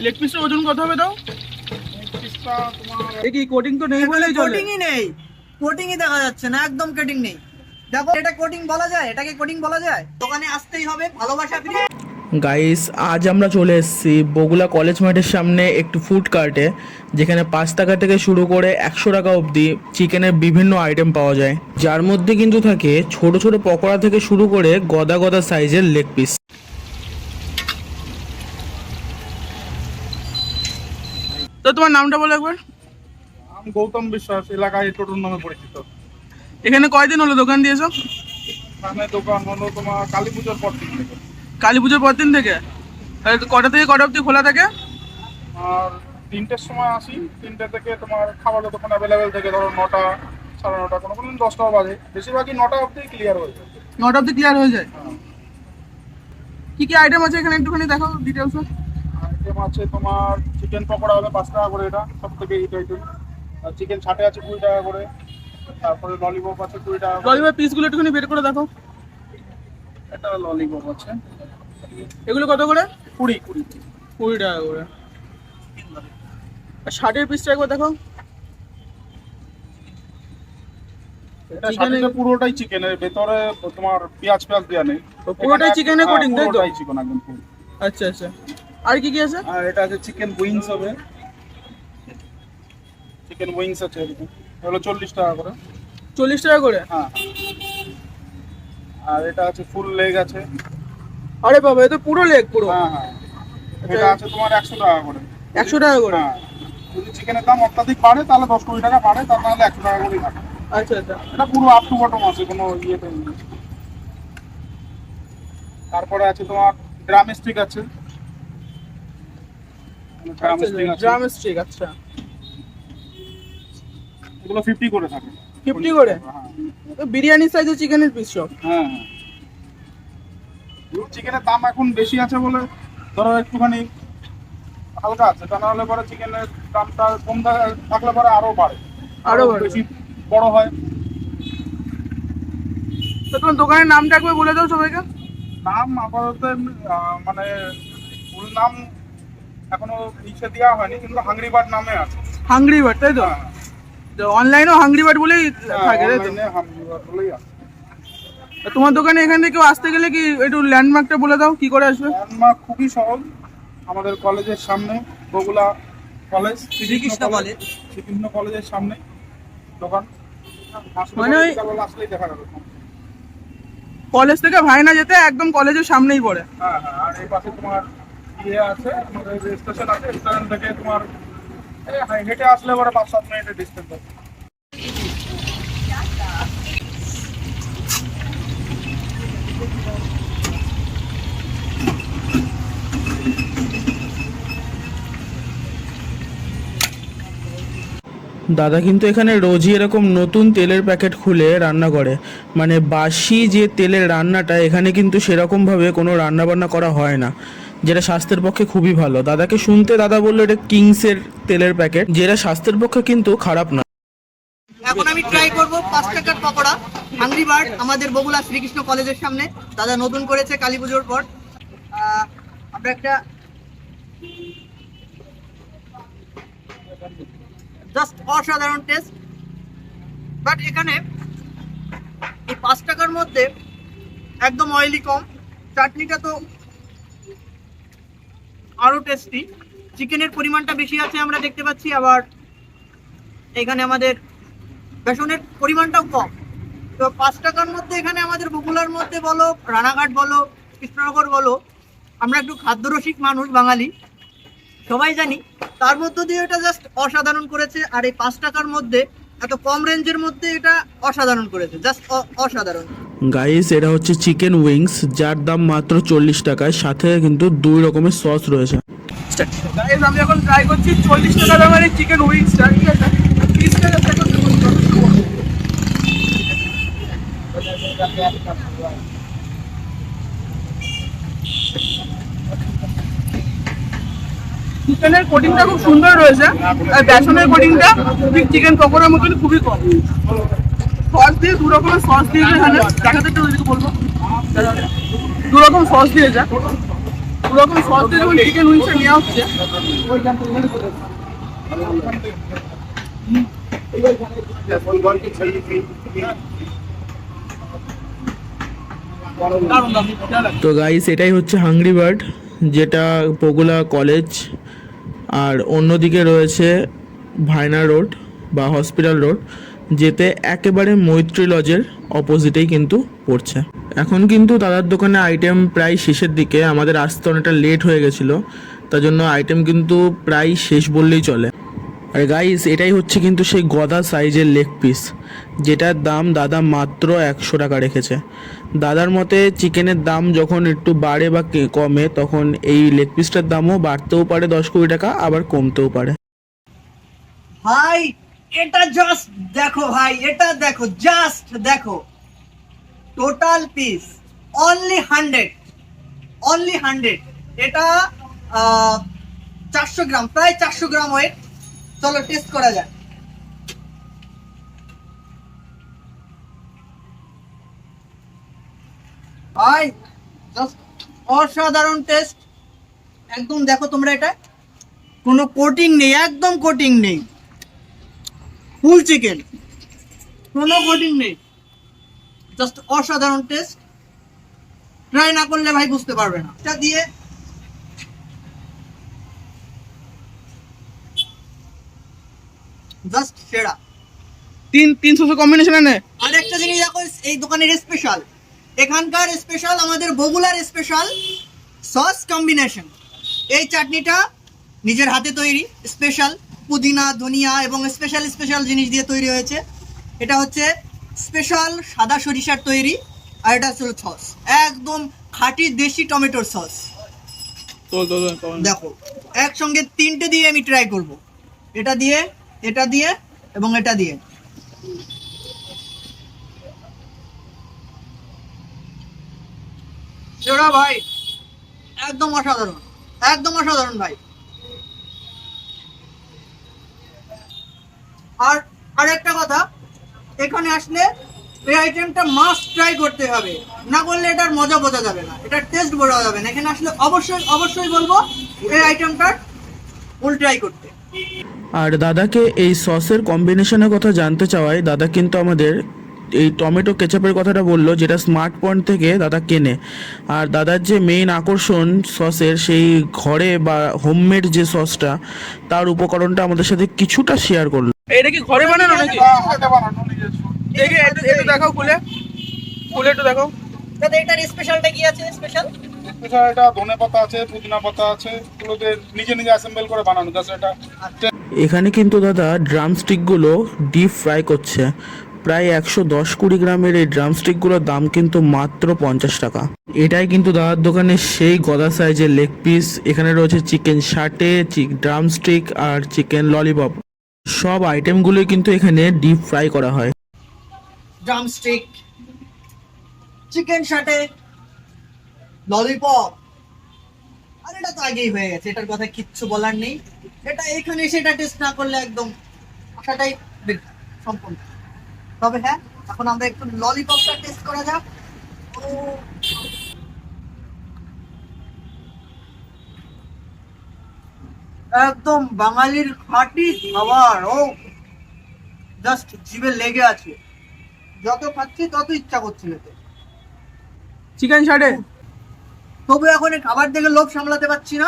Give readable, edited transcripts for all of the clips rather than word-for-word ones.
Leg পিসের ওজন কত হবে দাও? কি কোটিং তো নেই বলেই চলে। কোটিংই নেই, কোটিংই দেখা যাচ্ছে না, একদম কোটিং নেই। দেখো এটা কোটিং বলা যায়? এটাকে কোটিং বলা যায়? দোকানে আসতেই হবে, ভালোবাসা ফ্রি। গাইস, আজ আমরা চলে এসেছি বগুলা কলেজ মাঠের সামনে একটু ফুড কার্টে, যেখানে 5 টাকা থেকে শুরু করে 100 টাকা অবধি চিকেনের বিভিন্ন আইটেম পাওয়া যায়, যার মধ্যে কিন্তু থাকে ছোট ছোট পকোড়া থেকে শুরু করে গদা গদা সাইজের লেগ পিস। তো তোমার নামটা বলো একবার। আমি গৌতম বিশ্বাস, এলাকায় টোটোর নামে পরিচিত। এখানে কয়দিন হলো দোকান দিয়েছো? এখানে দোকান হলো তোমার কালী পুজোর পর দিন থেকে। কালী পুজোর পর দিন থেকে? কটা থেকে কটা অবধি খোলা থাকে? আর 3টের সময় আসি, 3টে থেকে তোমার খাবার যতক্ষণ অ্যাভেলেবেল থেকে, ধরো 9টা, 9:30, কোনো কোনো দিন 10টাও বাজে, বেশিরভাগই 9টা অবধি ক্লিয়ার হয়ে যায়। 9টা অবধি ক্লিয়ার হয়ে যায়? কি কি আইটেম আছে এখানে একটুখানি দেখো ডিটেলস। আইটেম আছে তোমার চিকেন পকোড়া হবে 5 টাকা করে, এটা সব থেকে হিট আইটেম। আর চিকেন ছাটে আছে 20 টাকা করে। তারপরে ললিপপ আছে 20 টাকা করে। ললিপপ পিসগুলো একটুখানি বের করে দেখো। এটা ললিপপ আছে, এগুলো কত করে? 20 টাকা করে। আর 60-এর পিসটা একবার দেখো। এটা সাথে পুরোটাই চিকেনের, ভেতরে তোমার পেঁয়াজ দেওয়া নেই। পুরোটাই চিকেনের কোটিং, তাই তো? পুরোটাই চিকেন একদম পুরো। আচ্ছা আচ্ছা। আর কি কি আছে? আর এটা আছে চিকেন উইংস হবে, চিকেন উইংস আছে এরকম, হলো 40 টাকা করে। 40 টাকা করে? হ্যাঁ। আর এটা আছে ফুল লেগ আছে। আরে বাবা, এ তো পুরো লেগ পুরো। হ্যাঁ হ্যাঁ। এটা আছে তোমার 100 টাকা করে। 100 টাকা করে? হ্যাঁ। যদি চিকেনের দাম অত্যাধিক বাড়ে তাহলে 10-20 টাকা বাড়ে, তার নাহলে 100 টাকা করেই থাকে। আচ্ছা আচ্ছা। এটা পুরো আপ টু বটম আছে, কোনো ইয়েতে নেই। তারপরে আছে তোমার ড্রাম স্টিক আছে। ড্রাম স্টিক আছে। ড্রাম স্টিক, আচ্ছা। এগুলো 50 করে থাকে। 50 করে? হ্যাঁ তো বিরিয়ানি সাইজের চিকেনের পিস সব? হ্যাঁ। চিকেনের দাম এখন বেশি আছে বলে ধরো একটুখানি হালকা আছে, তা নাহলে পরে চিকেনের দামটা কম থাকলে পরে আরো বাড়ে, আরো বাড়ে। বেশি বড় হয়। তো তোমার দোকানের নামটা একবার বলে দাও সবাইকে। নাম আপাতত মানে ফুল নাম এখনো লিখে দেওয়া হয়নি, কিন্তু হাংরি বার্ড নামে আছে। হাংরি বার্ড, তাই তো? অনলাইনেও হাংরি বার্ড বলেই থাকে, তাই তো? হাংরি বার্ড বলেই আছে। তোমার দোকানে এখান থেকে কেউ আসতে গেলে কি একটু ল্যান্ডমার্কটা বলে দাও, কি করে আসবে? ল্যান্ডমার্ক খুবই সহজ, আমাদের কলেজের সামনে, বগুলা কলেজ, শ্রীকৃষ্ণ কলেজ, শ্রীকৃষ্ণ কলেজের সামনে দোকান। মানে আসলেই দেখা যাবে। কলেজ থেকে ভাইনা যেতে একদম কলেজের সামনেই পড়ে। হ্যাঁ হ্যাঁ। আর এই পাশে তোমার ইয়ে আছে, আমাদের স্টেশন আছে, স্টেশন থেকে তোমার হেঁটে আসলে পরে 5-7 মিনিটের ডিস্টেন্স আছে। দাদা কিন্তু এখানে রোজই এরকম নতুন তেলের প্যাকেট খুলে রান্না করে, মানে বাসি যে তেলের রান্নাটা, এখানে কিন্তু সেরকমভাবে কোনো রান্না বান্না করা হয় না, যেটা স্বাস্থ্যের পক্ষে খুবই ভালো। দাদাকে শুনতে দাদা বললো এটা কিংসের তেলের প্যাকেট, যেটা স্বাস্থ্যের পক্ষে কিন্তু খারাপ না। এখন আমি ট্রাই করব 5 টাকার পকোড়া হাংরি বার্ড, আমাদের বগুলা শ্রীকৃষ্ণ কলেজের সামনে। দাদা নতুন করেছে কালী পুজোর পর। আমরা একটা জাস্ট অসাধারণ টেস্ট। বাট এখানে এই 5 টাকার মধ্যে একদম অয়েলি কম, চাটনিটা তো আরো টেস্টি, চিকেনের পরিমাণটা বেশি আছে আমরা দেখতে পাচ্ছি, আবার এখানে আমাদের বেসনের পরিমাণটাও কম। তো 5 টাকার মধ্যে এখানে আমাদের বগুলার মধ্যে বলো, রানাঘাট বলো, কৃষ্ণনগর বলো, আমরা একটু খাদ্যরসিক মানুষ বাঙালি, সবাই জানি, তার মধ্য দিয়ে এটা জাস্ট অসাধারণ করেছে। আর এই 5 টাকার মধ্যে এত কম রেঞ্জের মধ্যে এটা অসাধারণ করেছে, জাস্ট অসাধারণ। গাইস, এটা হচ্ছে চিকেন উইংস, যার দাম মাত্র 40 টাকায়, সাথে কিন্তু 2 রকমের সস রয়েছে। গাইস, আমি এখন ট্রাই করছি 40 টাকা দামের এই চিকেন উইংসটা, ঠিক আছে? পিসটা দেখো চিকেনের কোটিংটা খুব সুন্দর রয়েছে, আর বেসনের কোটিংটা ঠিক চিকেন পকোড়ার মতন খুবই কম। সস দিয়ে 2 রকমের সস দিয়েছে এখানে, দেখাতে একটু ওদিকে বলবো। 2 রকম সস দিয়েছে, 2 রকম সস দিয়ে যখন চিকেন উইংসটা নেওয়া হচ্ছে, তো গাইস এটাই হচ্ছে হাংরি বার্ড, যেটা পগুলা কলেজ আর অন্যদিকে রয়েছে ভায়না রোড বা হসপিটাল রোড, যেতে একেবারে মৈত্রী লজের অপোজিটেই কিন্তু পড়ছে। এখন কিন্তু দাদার দোকানে আইটেম প্রায় শেষের দিকে, আমাদের আসতে অনেকটা লেট হয়ে গেছিলো, তার জন্য আইটেম কিন্তু প্রায় শেষ বললেই চলে। আর গাইস এটাই হচ্ছে কিন্তু সেই গদা সাইজের লেগ পিস, যেটার দাম দাদা মাত্র 100 টাকা রেখেছে। দাদার মতে চিকেনের দাম যখন একটু বাড়ে বা কমে, তখন এই লেগ পিসটার দামও বাড়তেও পারে 10-20 টাকা, আবার কমতেও পারে। ভাই এটা জাস্ট দেখো ভাই, এটা দেখো, জাস্ট দেখো, টোটাল পিস অনলি 100 এটা 400 গ্রাম, প্রায় 400 গ্রাম ওয়েট। চলো টেস্ট করা যাক। ভাই জাস্ট অসাধারণ টেস্ট, একদম দেখো তোমরা, এটা কোনো কোটিং নেই, একদম কোটিং নেই, ফুল চিকেন, কোনো কোটিং নেই, জাস্ট অসাধারণ টেস্ট। ট্রাই না করলে ভাই বুঝতে পারবে না। এটা দিয়ে জাস্ট সেরা। 300 কম্বিনেশন এনে আর একটা জিনিস দেখো, এই দোকানের স্পেশাল, এখানকার স্পেশাল, আমাদের বগুলার স্পেশাল সস কম্বিনেশন। এই চাটনিটা নিজের হাতে তৈরি, স্পেশাল পুদিনা, ধনিয়া এবং স্পেশাল জিনিস দিয়ে তৈরি হয়েছে। এটা হচ্ছে স্পেশাল সাদা সরিষার তৈরি, আর এটা হচ্ছে সস, একদম খাঁটি দেশি টমেটোর সস। দেখো একসঙ্গে 3টে দিয়ে আমি ট্রাই করব, এটা দিয়ে, এটা দিয়ে এবং এটা দিয়ে। সেরা ভাই, একদম অসাধারণ, একদম অসাধারণ ভাই। আর আরেকটা কথা, এখানে আসলে এই আইটেমটা মাস্ট ট্রাই করতে হবে, না করলে এটার মজা বোঝা যাবে না, এটার টেস্ট বোঝা যাবে না। এখানে আসলে অবশ্যই বলবো এই আইটেমটার ফুল ট্রাই করতে। আর দাদাকে এই সসের কম্বিনেশনের কথা জানতে চাওয়ায় দাদা কিন্তু আমাদের এই টমেটো কেচাপের কথাটা বললো, যেটা স্মার্ট পয়েন্ট থেকে দাদা কেনে। আর দাদার যে মেইন আকর্ষণ সসের, সেই ঘরে বা হোমমেড যে সসটা, তার উপকরণটা আমাদের সাথে কিছুটা শেয়ার করলো। এটা কি ঘরে বানানো নাকি? হাতে বানানো নিজস্ব। দেখে একটু দেখাও, খুলে একটু দেখাও। দাদা এটার স্পেশালটা কি আছে? স্পেশাল এটা ধনে পাতা আছে, পুদিনা পাতা আছে, এগুলোতে নিজে অ্যাসেম্বল করে বানানো। জাস্ট এটা এখানে কিন্তু দাদা ড্রামস্টিকগুলো ডিপ ফ্রাই করছে। প্রায় 110-20 গ্রামের এই ড্রামস্টিকগুলোর দাম কিন্তু মাত্র 50 টাকা। এটাই কিন্তু দাদার দোকানে সেই গদা সাইজের লেগ পিস। এখানে রয়েছে চিকেন শাটে, ড্রামস্টিক আর চিকেন ললিপপ। সব আইটেমগুলোই কিন্তু এখানে ডিপ ফ্রাই করা হয়। ড্রামস্টিক, চিকেন শাটে, ললিপপ, আর এটা তো আগেই হয়ে গেছে, এটার কথা কিচ্ছু বলার নেই। এটা এখানে সেটা টেস্ট না করলে একদম আশাটাই বৃথা সম্পূর্ণ। তবে হ্যাঁ, এখন আমরা একটু ললিপপটা টেস্ট করা যাক। ও, একদম বাঙালির খাঁটি খাবার। ও জাস্ট জিভে লেগে আছে, যত খাচ্ছি তত ইচ্ছা করছে খেতে। চিকেন শাটে তবু এখন এই খাবার দেখে লোভ সামলাতে পারছি না,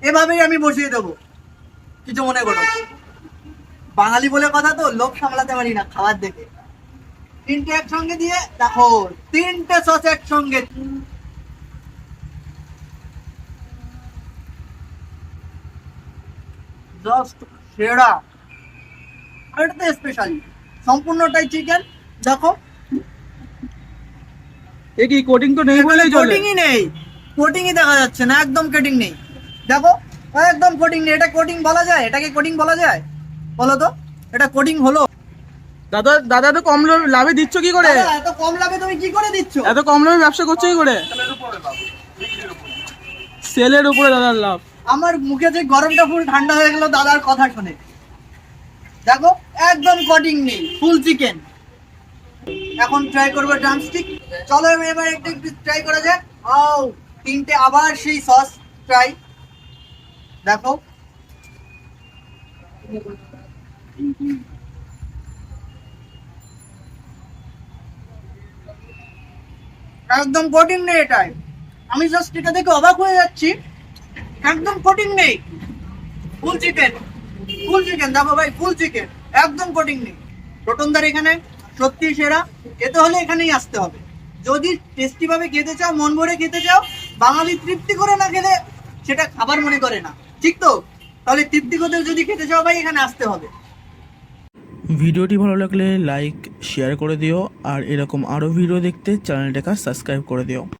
এভাবেই আমি বসিয়ে দেবো, কিছু মনে করো। বাঙালি বলে কথা তো, লোভ সামলাতে পারি না খাবার দেখে। 3টে একসঙ্গে দিয়ে দেখো, 3টে সস একসঙ্গে, জাস্ট সেরা। আর এটা তো স্পেশালি সম্পূর্ণটাই চিকেন। দেখো এ কি কোটিং তো নেই বলেই চলে। কোটিংই নেই, কোটিংই দেখা যাচ্ছে না, একদম কোটিং নেই। দেখো একদম কোটিং নেই। এটা কোটিং বলা যায়? এটাকে কোটিং বলা যায়? বলো তো, এটা কোটিং হলো? দাদা তো কম লাভে দিচ্ছ কি করে? দাদা, এত কম লাভে তুমি কি করে দিচ্ছ? এত কম লাভে ব্যবসা করছো কি করে? সেলের উপরে দাদার লাভ। আমার মুখে যে গরমটা ফুল ঠান্ডা হয়ে গেল দাদার কথা শুনে। দেখো একদম কোটিং নেই, ফুল চিকেন। এখন ট্রাই করবো ড্রামস্টিক। চলো এবার একটু ট্রাই করা যাক। ও 3টে আবার সেই সস, ট্রাই দেখো। একদম কোটিং নেই এটাই, আমি জাস্ট এটা দেখে অবাক হয়ে যাচ্ছি, একদম কোটিং নেই। ফুল চিকেন, ফুল চিকেন দেখো ভাই, ফুল চিকেন, একদম কোটিং নেই। রতনদার এখানে সত্যি সেরা, খেতে হলে এখানেই আসতে হবে। যদি টেস্টি ভাবে খেতে চাও, মন ভরে খেতে চাও, বাঙালি তৃপ্তি করে না খেলে সেটা খাবার মনে করে না, ঠিক তো? তাহলে তৃপ্তি করে যদি খেতে চাও ভাই, এখানে আসতে হবে। ভিডিওটি ভালো লাগলে লাইক শেয়ার করে দিও, আর এরকম আরও ভিডিও দেখতে চ্যানেলটাকে সাবস্ক্রাইব করে দিও।